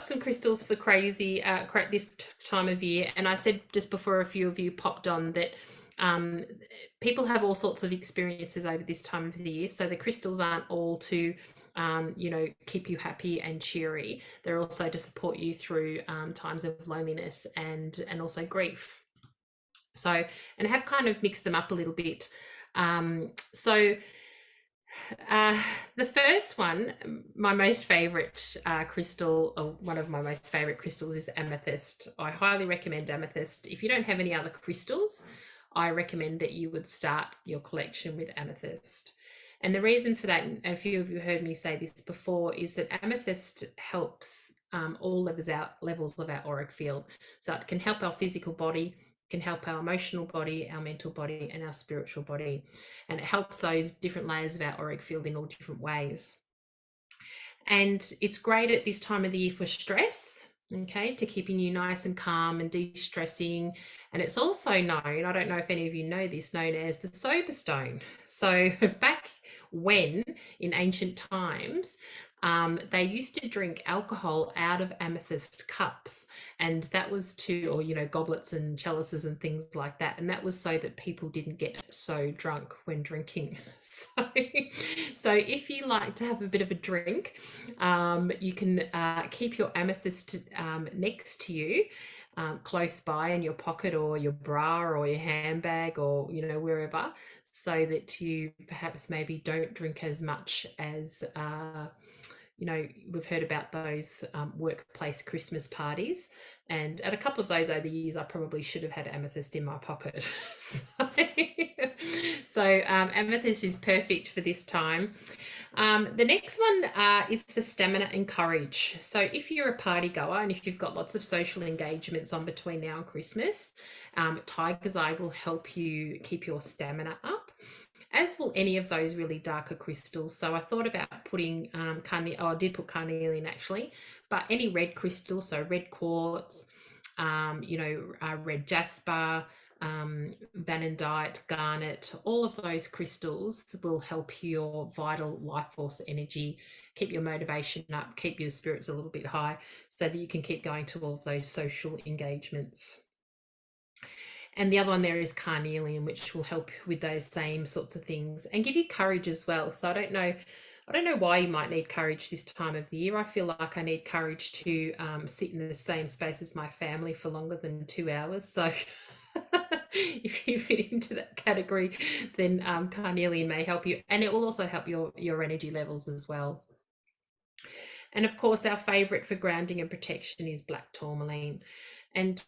got some crystals for crazy this time of year, and I said just before a few of you popped on that um, people have all sorts of experiences over this time of the year, so the crystals aren't all to keep you happy and cheery. They're also to support you through times of loneliness and also grief. So, and have kind of mixed them up a little bit. So uh, the first one, my most favorite crystal, or one of my most favorite crystals, is amethyst. I highly recommend amethyst. If you don't have any other crystals, I recommend that you would start your collection with amethyst. And the reason for that, and a few of you heard me say this before, is that amethyst helps all levels of our auric field. So it can help our physical body, can help our emotional body, our mental body, and our spiritual body. And it helps those different layers of our auric field in all different ways. And it's great at this time of the year for stress, okay, to keeping you nice and calm and de-stressing. And it's also known, I don't know if any of you know this, known as the sober stone. So back when, in ancient times, they used to drink alcohol out of amethyst cups, and that was to, or goblets and chalices and things like that, and that was so that people didn't get so drunk when drinking. So if you like to have a bit of a drink, you can keep your amethyst next to you, close by in your pocket or your bra or your handbag, or wherever, so that you perhaps maybe don't drink as much as we've heard about those workplace Christmas parties, and at a couple of those over the years, I probably should have had amethyst in my pocket. So amethyst is perfect for this time. The next one is for stamina and courage. So if you're a party goer and if you've got lots of social engagements on between now and Christmas, Tiger's Eye will help you keep your stamina up, as will any of those really darker crystals. So I thought about putting I did put carnelian actually, but any red crystal, so red quartz, red jasper, vanadite, garnet, all of those crystals will help your vital life force energy, keep your motivation up, keep your spirits a little bit high, so that you can keep going to all of those social engagements. And the other one there is carnelian, which will help with those same sorts of things and give you courage as well. So I don't know why you might need courage this time of the year. I feel like I need courage to sit in the same space as my family for longer than 2 hours. So if you fit into that category, then carnelian may help you, and it will also help your energy levels as well. And of course, our favorite for grounding and protection is black tourmaline. And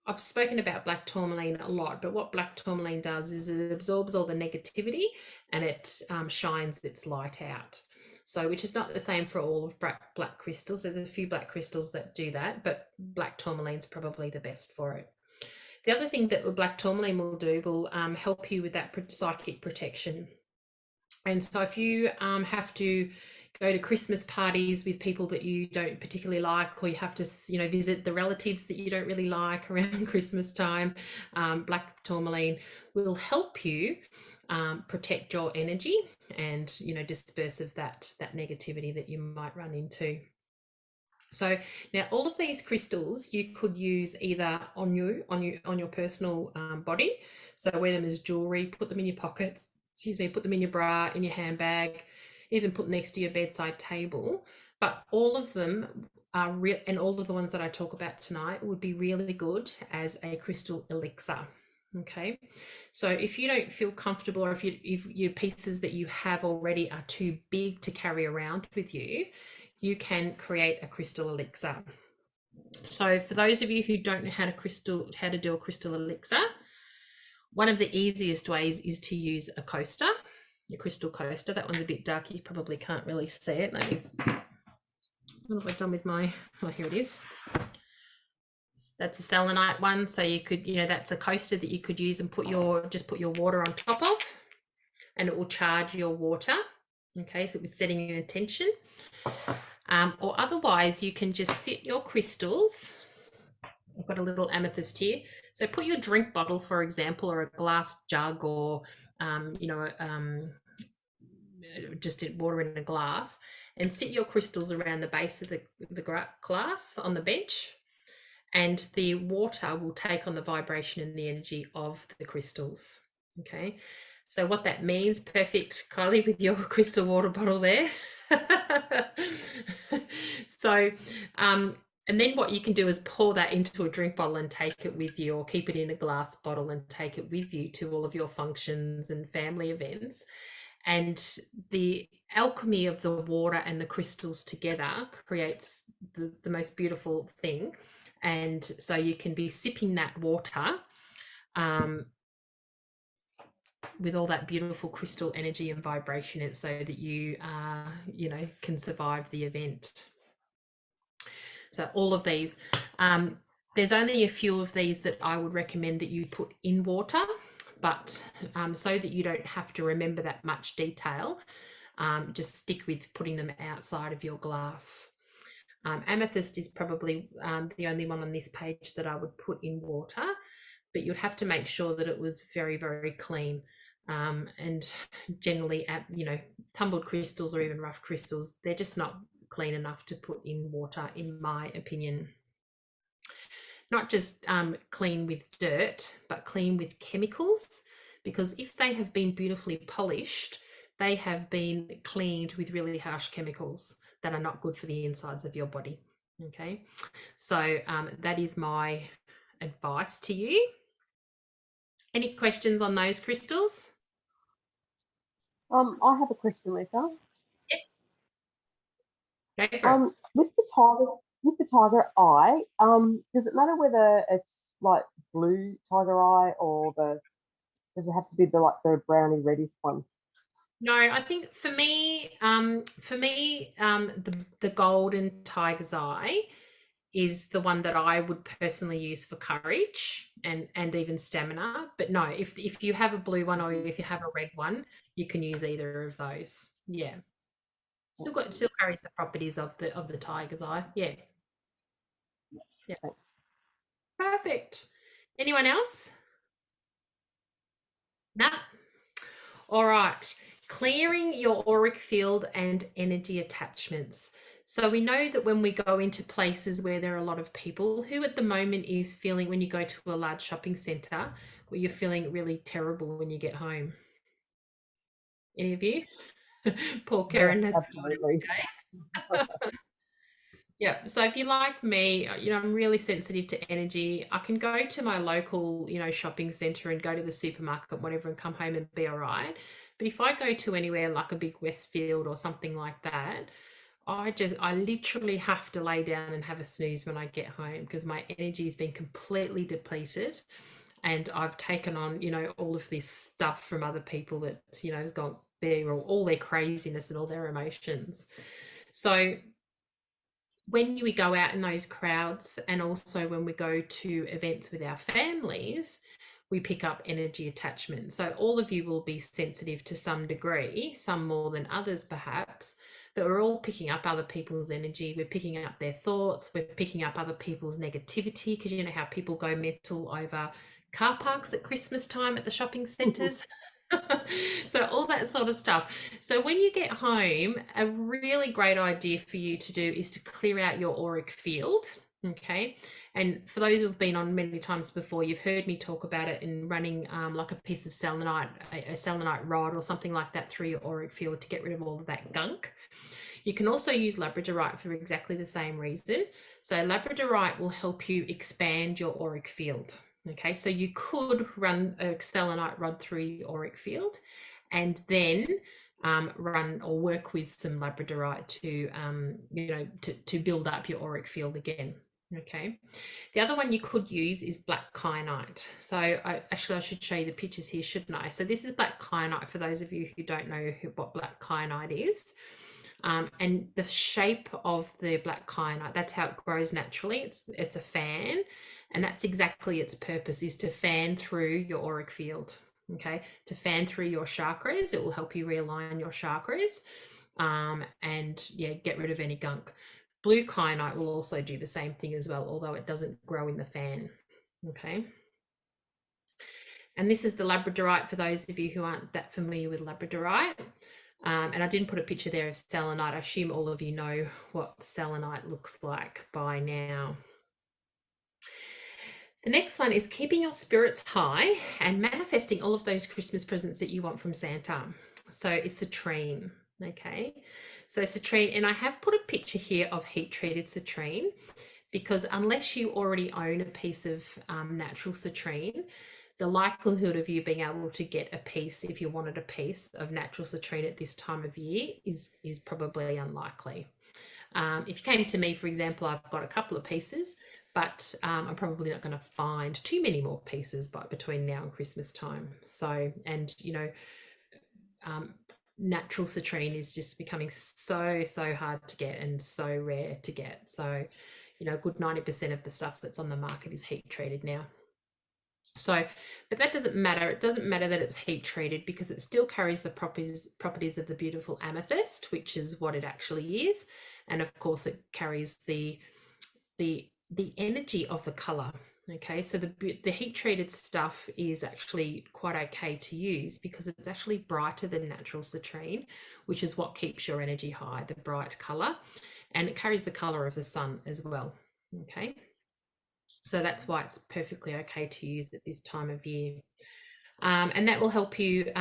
I've spoken about black tourmaline a lot, but what black tourmaline does is it absorbs all the negativity and it shines its light out. So, which is not the same for all of black crystals. There's a few black crystals that do that, but black tourmaline is probably the best for it. The other thing that black tourmaline will do will help you with that psychic protection. And so if you have to go to Christmas parties with people that you don't particularly like, or you have to, visit the relatives that you don't really like around Christmas time, black tourmaline will help you protect your energy and, disperse of that negativity that you might run into. So now all of these crystals you could use either on your personal body. So wear them as jewelry, put them in your pockets, put them in your bra, in your handbag, even put next to your bedside table. But all of them are real, and all of the ones that I talk about tonight would be really good as a crystal elixir. Okay, so if you don't feel comfortable, or if your pieces that you have already are too big to carry around with you, you can create a crystal elixir. So for those of you who don't know how to do a crystal elixir, one of the easiest ways is to use a coaster, your crystal coaster. That one's a bit dark, you probably can't really see it. What have I done with my, oh, here it is. That's a selenite one. So you could, that's a coaster that you could use and put your water on top of, and it will charge your water. Okay, so with setting an intention. Or otherwise you can just sit your crystals. I've got a little amethyst here. So put your drink bottle, for example, or a glass jug, or just water in a glass, and sit your crystals around the base of the glass on the bench, and the water will take on the vibration and the energy of the crystals. Okay, so what that means, perfect, Kylie, with your crystal water bottle there. So, and then what you can do is pour that into a drink bottle and take it with you, or keep it in a glass bottle and take it with you to all of your functions and family events. And the alchemy of the water and the crystals together creates the most beautiful thing. And so you can be sipping that water with all that beautiful crystal energy and vibration in it, so that you can survive the event. So all of these, there's only a few of these that I would recommend that you put in water, but so that you don't have to remember that much detail, just stick with putting them outside of your glass. Amethyst is probably the only one on this page that I would put in water, but you'd have to make sure that it was very, very clean. And generally, tumbled crystals or even rough crystals, they're just not clean enough to put in water, in my opinion. Not just clean with dirt, but clean with chemicals, because if they have been beautifully polished, they have been cleaned with really harsh chemicals that are not good for the insides of your body. Okay, so that is my advice to you. Any questions on those crystals? I have a question, Lisa. Yeah. Go for it. With the tiger eye, does it matter whether it's like blue tiger eye or does it have to be the browny reddish one? No, I think for me, the golden tiger's eye is the one that I would personally use for courage and even stamina. But no, if you have a blue one or if you have a red one, you can use either of those. Yeah, still carries the properties of the tiger's eye. Yeah, yeah, Thanks. perfect. Anyone else? No. All right, clearing your auric field and energy attachments. So we know that when we go into places where there are a lot of people, who at the moment is feeling, when you go to a large shopping centre, where you're feeling really terrible when you get home? Any of you? Poor Yeah, Karen has absolutely. Yeah, so if you're like me, I'm really sensitive to energy. I can go to my local, shopping center and go to the supermarket, whatever, and come home and be all right. But if I go to anywhere like a big Westfield or something like that, I literally have to lay down and have a snooze when I get home, because my energy has been completely depleted, and I've taken on, all of this stuff from other people that, has got all their craziness and all their emotions. So when we go out in those crowds, and also when we go to events with our families, we pick up energy attachment. So all of you will be sensitive to some degree, some more than others perhaps, but we're all picking up other people's energy. We're picking up their thoughts. We're picking up other people's negativity, because you know how people go mental over car parks at Christmas time at the shopping centres. So all that sort of stuff. So when you get home, a really great idea for you to do is to clear out your auric field. Okay, and for those who've been on many times before, you've heard me talk about it in running like a piece of selenite, a selenite rod or something like that through your auric field to get rid of all of that gunk. You can also use labradorite for exactly the same reason. So labradorite will help you expand your auric field. Okay, so you could run a selenite rod through your auric field, and then run or work with some labradorite to build up your auric field again. Okay, the other one you could use is black kyanite. So I should show you the pictures here, shouldn't I? So this is black kyanite for those of you who don't know what black kyanite is. And the shape of the black kyanite, that's how it grows naturally. It's a fan, and that's exactly its purpose, is to fan through your auric field. Okay, to fan through your chakras. It will help you realign your chakras, and yeah, get rid of any gunk. Blue kyanite will also do the same thing as well, although it doesn't grow in the fan. Okay. And this is the labradorite for those of you who aren't that familiar with labradorite. And I didn't put a picture there of selenite. I assume all of you know what selenite looks like by now. The next one is keeping your spirits high and manifesting all of those Christmas presents that you want from Santa. So it's citrine. Okay. So citrine, and I have put a picture here of heat treated citrine, because unless you already own a piece of natural citrine, the likelihood of you being able to get a piece, if you wanted a piece of natural citrine at this time of year, is probably unlikely. If you came to me, for example, I've got a couple of pieces, but I'm probably not going to find too many more pieces between now and Christmas time. So, and um, natural citrine is just becoming so hard to get and so rare to get. So, a good 90% of the stuff that's on the market is heat treated now. So, but that doesn't matter. It doesn't matter that it's heat treated, because it still carries the properties of the beautiful amethyst, which is what it actually is. And of course, it carries the energy of the color. Okay, so the heat treated stuff is actually quite okay to use, because it's actually brighter than natural citrine, which is what keeps your energy high, the bright color, and it carries the color of the sun as well. Okay, so that's why it's perfectly okay to use at this time of year. And that will help you,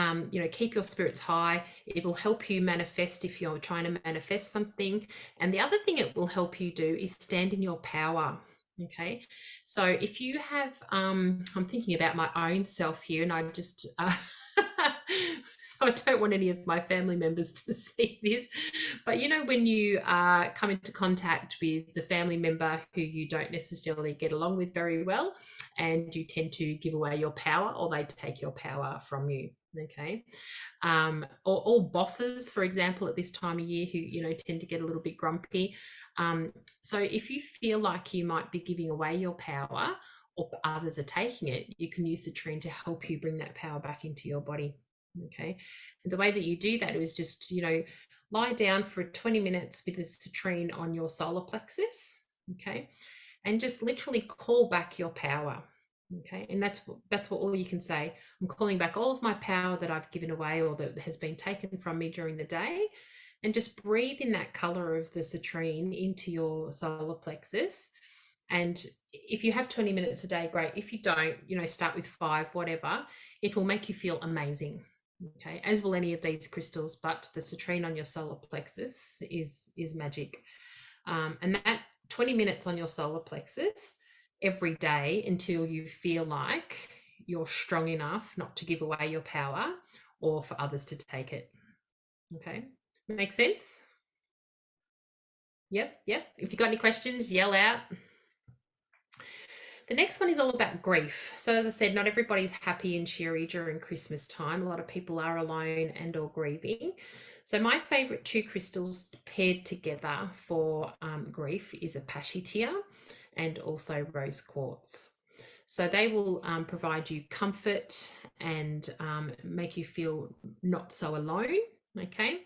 keep your spirits high. It will help you manifest if you're trying to manifest something. And the other thing it will help you do is stand in your power. Okay, so if you have, I'm thinking about my own self here, and I just, so I don't want any of my family members to see this, but when you come into contact with the family member who you don't necessarily get along with very well, and you tend to give away your power, or they take your power from you. Okay, or bosses, for example, at this time of year, who tend to get a little bit grumpy. So if you feel like you might be giving away your power, or others are taking it, you can use citrine to help you bring that power back into your body. Okay, and the way that you do that is just lie down for 20 minutes with the citrine on your solar plexus. Okay, and just literally call back your power. Okay, and that's what all you can say. I'm calling back all of my power that I've given away, or that has been taken from me during the day, and just breathe in that color of the citrine into your solar plexus. And if you have 20 minutes a day, great. If you don't, start with 5, whatever. It will make you feel amazing. Okay, as will any of these crystals, but the citrine on your solar plexus is magic. And that 20 minutes on your solar plexus every day, until you feel like you're strong enough not to give away your power, or for others to take it. Okay, make sense? Yep. If you got any questions, yell out. The next one is all about grief. So as I said, not everybody's happy and cheery during Christmas time. A lot of people are alone and or grieving. So my favorite 2 crystals paired together for grief is apashitya and also rose quartz. So they will provide you comfort and make you feel not so alone. Okay.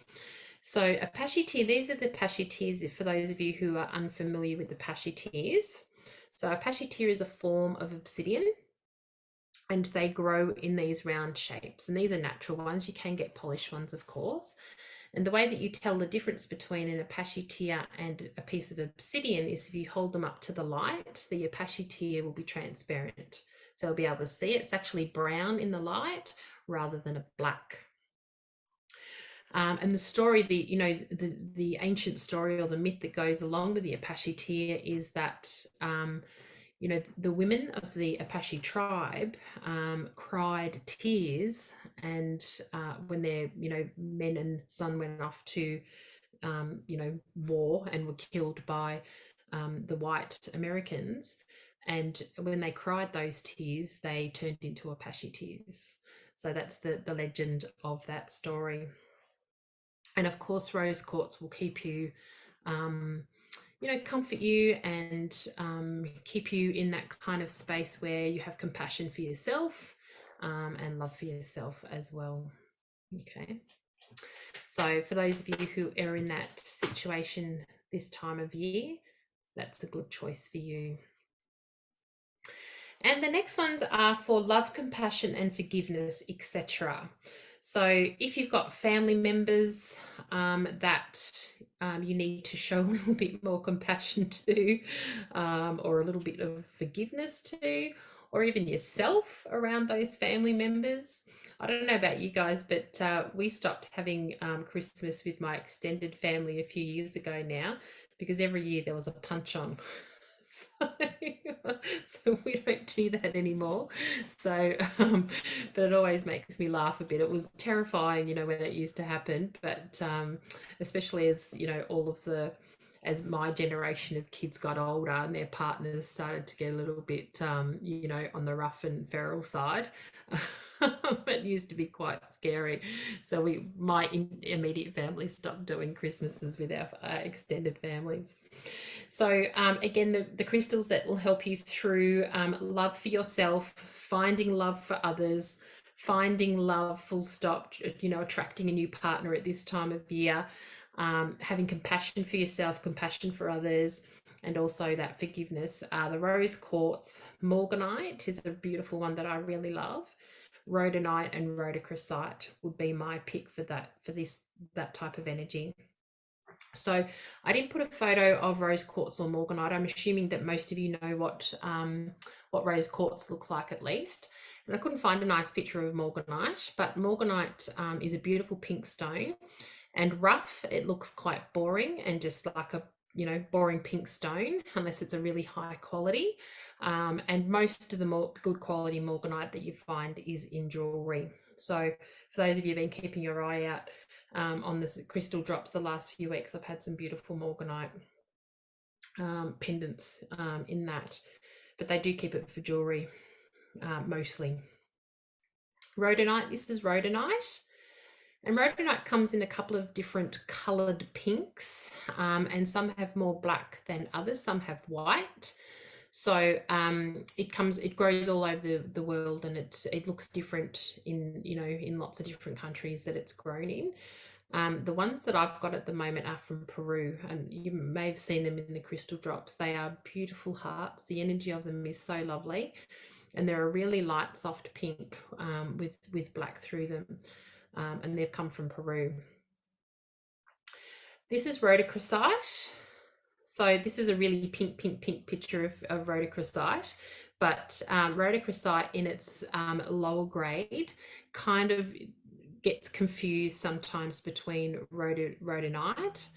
So apashitya, these are the apashityas for those of you who are unfamiliar with the apashityas. So apashitya is a form of obsidian, and they grow in these round shapes. And these are natural ones. You can get polished ones, of course. And the way that you tell the difference between an apashitya and a piece of obsidian is if you hold them up to the light, the apashitya will be transparent. So you'll be able to see it. It's actually brown in the light rather than a black. And the story, the ancient story or the myth that goes along with the apashitya is that the women of the Apache tribe cried tears, and when their men and son went off to war and were killed by the white Americans, and when they cried those tears, they turned into Apache tears. So that's the legend of that story. And of course, rose quartz will keep you, comfort you and keep you in that kind of space where you have compassion for yourself and love for yourself as well. Okay. So for those of you who are in that situation this time of year, that's a good choice for you. And the next ones are for love, compassion, and forgiveness, etc. So if you've got family members that you need to show a little bit more compassion to, or a little bit of forgiveness to, or even yourself around those family members. I don't know about you guys, but we stopped having Christmas with my extended family a few years ago now because every year there was a punch on. So, so we don't do that anymore. So, but it always makes me laugh a bit. It was terrifying, when it used to happen, but especially as, all of the, as my generation of kids got older and their partners started to get a little bit, on the rough and feral side. It used to be quite scary. So my immediate family stopped doing Christmases with our extended families. So again, the crystals that will help you through love for yourself, finding love for others, finding love full stop, attracting a new partner at this time of year, having compassion for yourself, compassion for others, and also that forgiveness. The rose quartz morganite is a beautiful one that I really love. Rhodonite and rhodochrosite would be my pick for that type of energy. So I didn't put a photo of rose quartz or morganite. I'm assuming that most of you know what rose quartz looks like at least. And I couldn't find a nice picture of morganite, but morganite is a beautiful pink stone. And rough, it looks quite boring and just like a boring pink stone, unless it's a really high quality. And most of the more good quality morganite that you find is in jewelry. So for those of you who've been keeping your eye out on the crystal drops the last few weeks, I've had some beautiful morganite pendants in that, but they do keep it for jewelry mostly. Rhodonite, this is rhodonite. And rhodonite comes in a couple of different coloured pinks, and some have more black than others, some have white. So it grows all over the world, and it looks different in lots of different countries that it's grown in. The ones that I've got at the moment are from Peru, and you may have seen them in the crystal drops. They are beautiful hearts. The energy of them is so lovely, and they're a really light, soft pink with black through them, and they've come from Peru. This is rhodochrosite. So this is a really pink picture of rhodochrosite, but rhodochrosite in its lower grade kind of gets confused sometimes between rhodonite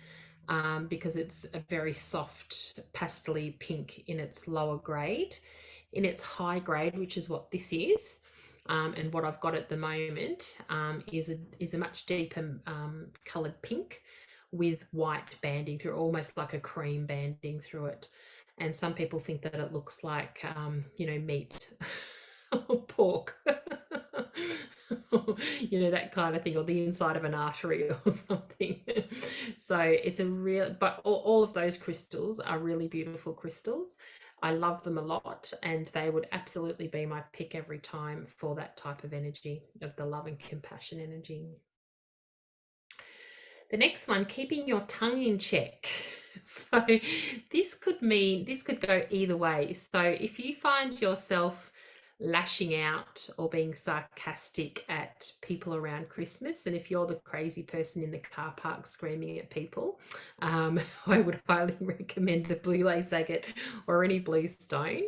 because it's a very soft pastely pink in its lower grade. In its high grade, which is what this is, and what I've got at the moment, is a much deeper coloured pink with white banding through, almost like a cream banding through it. And some people think that it looks like meat or pork. That kind of thing, or the inside of an artery or something. So it's a real, but all of those crystals are really beautiful crystals. I love them a lot, and they would absolutely be my pick every time for that type of energy, of the love and compassion energy. The next one, keeping your tongue in check. So this could go either way. So if you find yourself lashing out or being sarcastic at people around Christmas, and if you're the crazy person in the car park screaming at people, I would highly recommend the blue lace agate or any blue stone.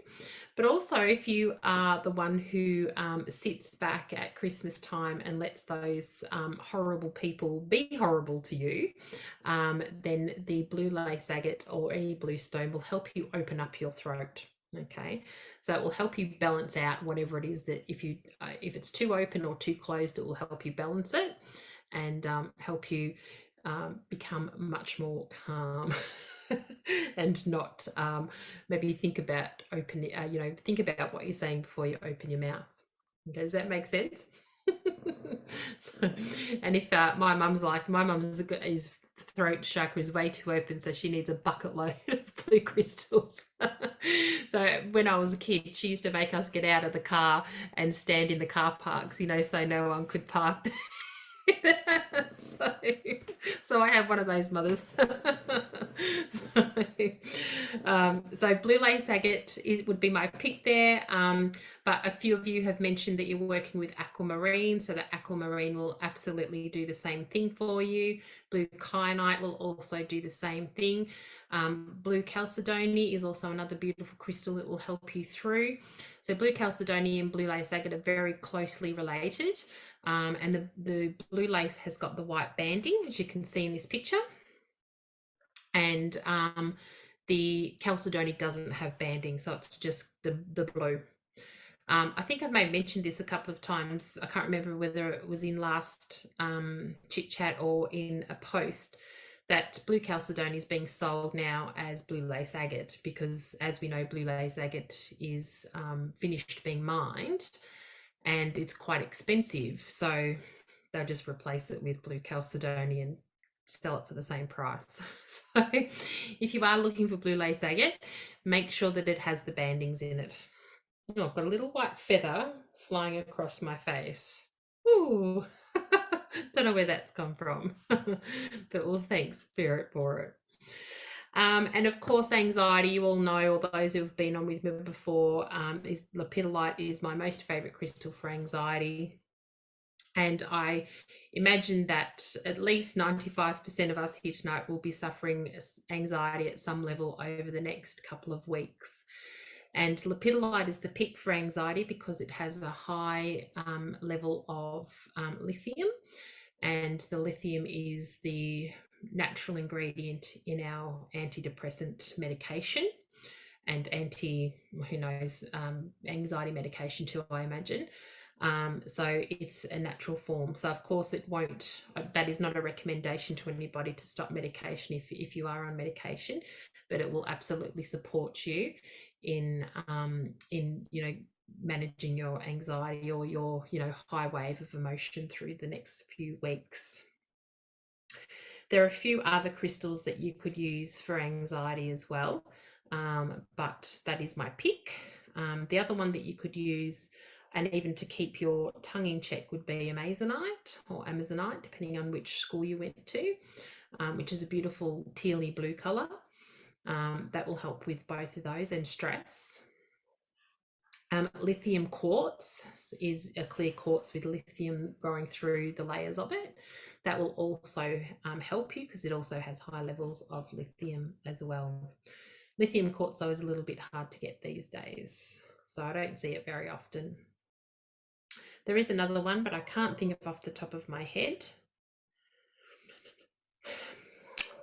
But also, if you are the one who sits back at Christmas time and lets those horrible people be horrible to you, then the blue lace agate or any blue stone will help you open up your throat. Okay, so it will help you balance out whatever it is that if it's too open or too closed, it will help you balance it and help you become much more calm. And not maybe think about think about what you're saying before you open your mouth. Okay, does that make sense? So, and if my mum's his throat chakra is way too open, so she needs a bucket load of blue crystals. So when I was a kid, she used to make us get out of the car and stand in the car parks, so no one could park so, so I have one of those mothers. so, so blue lace agate, it would be my pick there. But a few of you have mentioned that you're working with aquamarine, so the aquamarine will absolutely do the same thing for you. Blue kyanite will also do the same thing. Blue chalcedony is also another beautiful crystal that will help you through. So blue chalcedony and blue lace agate are very closely related. And the blue lace has got the white banding, as you can see in this picture. And the chalcedony doesn't have banding, so it's just the blue. I think I may have mentioned this a couple of times. I can't remember whether it was in last chit chat or in a post, that blue chalcedony is being sold now as blue lace agate, because as we know, blue lace agate is finished being mined and it's quite expensive. So they'll just replace it with blue chalcedony and sell it for the same price. So if you are looking for blue lace agate, make sure that it has the bandings in it. Oh, I've got a little white feather flying across my face. Ooh, don't know where that's come from, but well, thanks, Spirit, for it. And of course, anxiety, you all know, or those who have been on with me before, is lepidolite is my most favorite crystal for anxiety. And I imagine that at least 95% of us here tonight will be suffering anxiety at some level over the next couple of weeks. And lepidolite is the pick for anxiety because it has a high level of lithium, and the lithium is the natural ingredient in our antidepressant medication and who knows, anxiety medication too, I imagine. So it's a natural form. So of course it won't, that is not a recommendation to anybody to stop medication if you are on medication, but it will absolutely support you in managing your anxiety or your high wave of emotion through the next few weeks. There are a few other crystals that you could use for anxiety as well, but that is my pick. The other one that you could use, and even to keep your tongue in check, would be amazonite or amazonite, depending on which school you went to, which is a beautiful tealy blue colour. That will help with both of those, and stress. Lithium quartz is a clear quartz with lithium growing through the layers of it. That will also help you because it also has high levels of lithium as well. Lithium quartz, though, is a little bit hard to get these days, so I don't see it very often. There is another one, but I can't think of off the top of my head.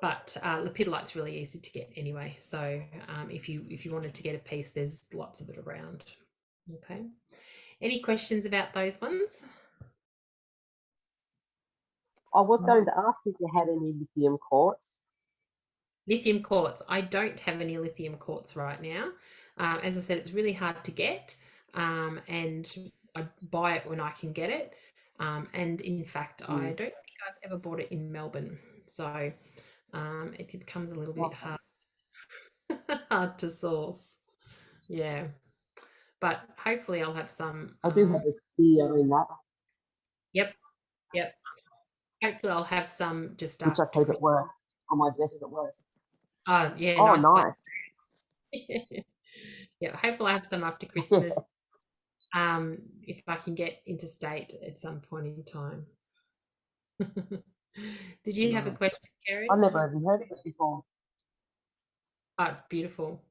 But lepidolite's really easy to get anyway. So if you wanted to get a piece, there's lots of it around. Okay. Any questions about those ones? I was going to ask if you had any lithium quartz. Lithium quartz. I don't have any lithium quartz right now. As I said, it's really hard to get, and I buy it when I can get it. And in fact, I don't think I've ever bought it in Melbourne. So it becomes a little bit hard to source. Yeah. But hopefully I'll have some. I do have a fear in that. Yep. Yep. Hopefully I'll have some just which I after keep Christmas. at work, on my desk at work. Oh, yeah, Oh, nice. nice. Yeah, hopefully I have some after Christmas. If I can get interstate at some point in time. Did you have a question, Kerry? I've never even heard of it before. Oh, it's beautiful.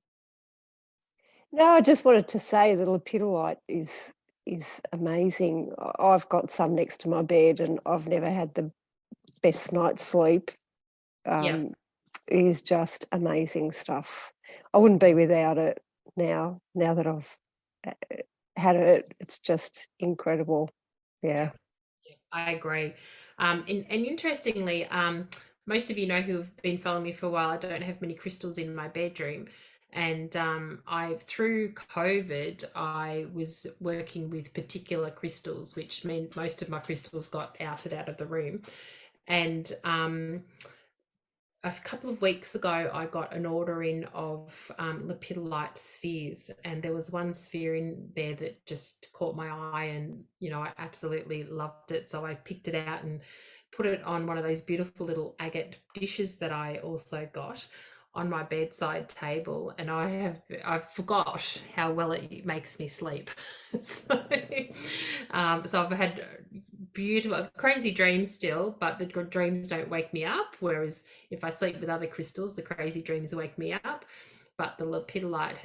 No, I just wanted to say the lepidolite is amazing. I've got some next to my bed and I've never had the best night's sleep. Yeah. It is just amazing stuff. I wouldn't be without it now that I've had it. It's just incredible. Yeah. I agree. And interestingly, most of you know who have been following me for a while, I don't have many crystals in my bedroom. And through COVID, I was working with particular crystals, which meant most of my crystals got outed out of the room. And a couple of weeks ago, I got an order in of lepidolite spheres, and there was one sphere in there that just caught my eye, and I absolutely loved it. So I picked it out and put it on one of those beautiful little agate dishes that I also got on my bedside table, and I forgot how well it makes me sleep. so, so I've had beautiful, crazy dreams still, but the dreams don't wake me up. Whereas if I sleep with other crystals, the crazy dreams wake me up. But the lepidolite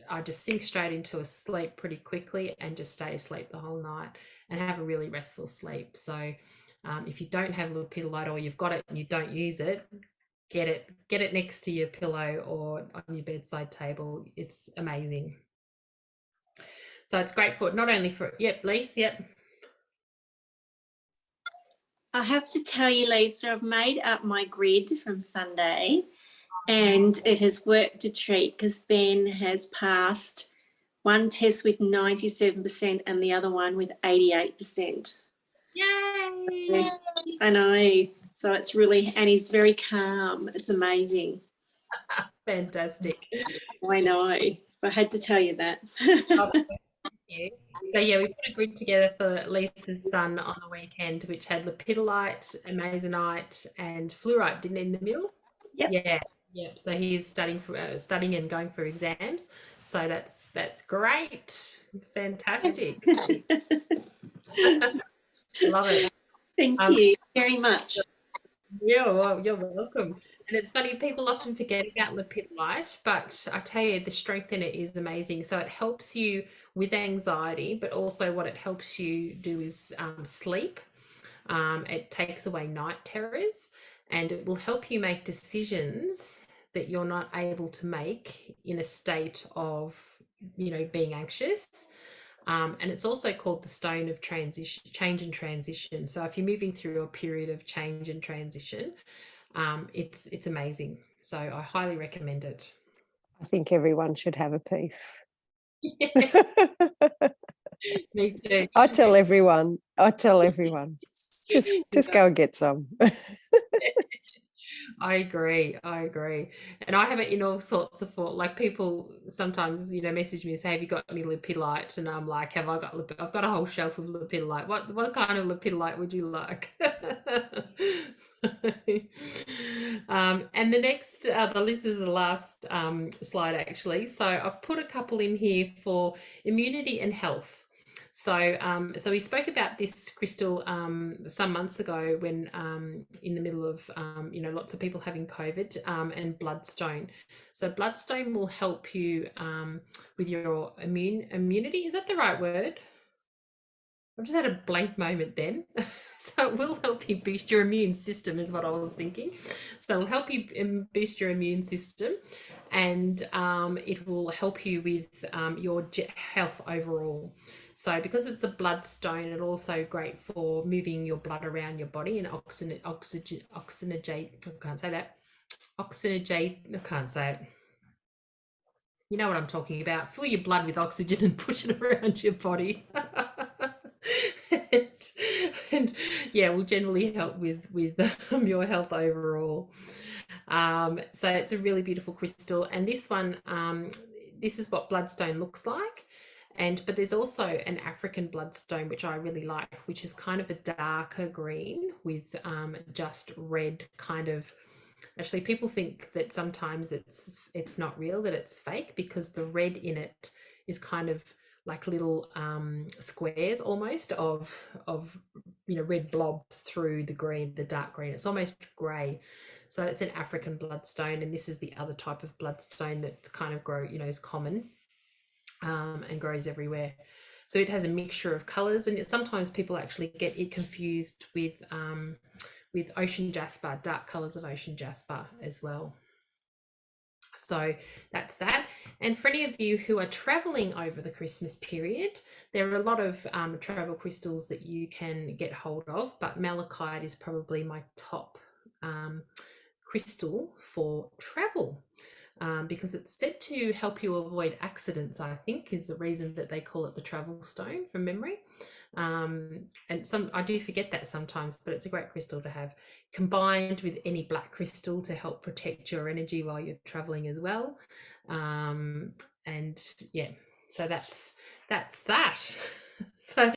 I just sink straight into a sleep pretty quickly and just stay asleep the whole night and have a really restful sleep. So if you don't have lepidolite, or you've got it and you don't use it, get it next to your pillow or on your bedside table. It's amazing. So it's great for not only for, yep, Lise, yep. I have to tell you, Lisa, I've made up my grid from Sunday, and it has worked a treat because Ben has passed one test with 97% and the other one with 88%. Yay! I know. So it's really, and he's very calm. It's amazing. Fantastic. I know. I had to tell you that. Oh, thank you. So yeah, we put a grid together for Lisa's son on the weekend, which had lepidolite, amazonite, and fluorite, didn't it, in the middle? Yep. Yeah. So he's studying and going for exams. So that's great. Fantastic. Love it. Thank you very much. Yeah, well, you're welcome. And it's funny, people often forget about lepidolite, but I tell you, the strength in it is amazing. So it helps you with anxiety, but also what it helps you do is sleep. It takes away night terrors, and it will help you make decisions that you're not able to make in a state of, being anxious. And it's also called the stone of change and transition. So if you're moving through a period of change and transition, it's amazing. So I highly recommend it. I think everyone should have a piece. Yeah, me too. I tell everyone. Just go and get some. I agree. And I have it in all sorts of form. Like, people sometimes, message me and say, have you got any lepidolite? And I'm like, I've got a whole shelf of lepidolite. What kind of lepidolite would you like? And the next, this is the last slide actually. So I've put a couple in here for immunity and health. So, so we spoke about this crystal some months ago when in the middle of lots of people having COVID, and bloodstone. So bloodstone will help you with your immunity. Is that the right word? I've just had a blank moment then. So it will help you boost your immune system, is what I was thinking. So it'll help you boost your immune system, and it will help you with your health overall. So because it's a bloodstone, it's also great for moving your blood around your body and oxygenate. I can't say that. I can't say it. You know what I'm talking about. Fill your blood with oxygen and push it around your body. and yeah, will generally help with your health overall. So it's a really beautiful crystal, and this one, this is what bloodstone looks like. But there's also an African bloodstone, which I really like, which is kind of a darker green with just red kind of. Actually, people think that sometimes it's not real, that it's fake, because the red in it is kind of like little squares almost of red blobs through the dark green. It's almost grey. So it's an African bloodstone, and this is the other type of bloodstone that kind of is common and grows everywhere. So it has a mixture of colours, and sometimes people actually get it confused with ocean jasper, dark colours of ocean jasper as well. So that's that. And for any of you who are traveling over the Christmas period, there are a lot of travel crystals that you can get hold of, but malachite is probably my top crystal for travel. Because it's said to help you avoid accidents, I think, is the reason that they call it the travel stone from memory. And I do forget that sometimes, but it's a great crystal to have, combined with any black crystal to help protect your energy while you're traveling as well. And yeah, so that's that. So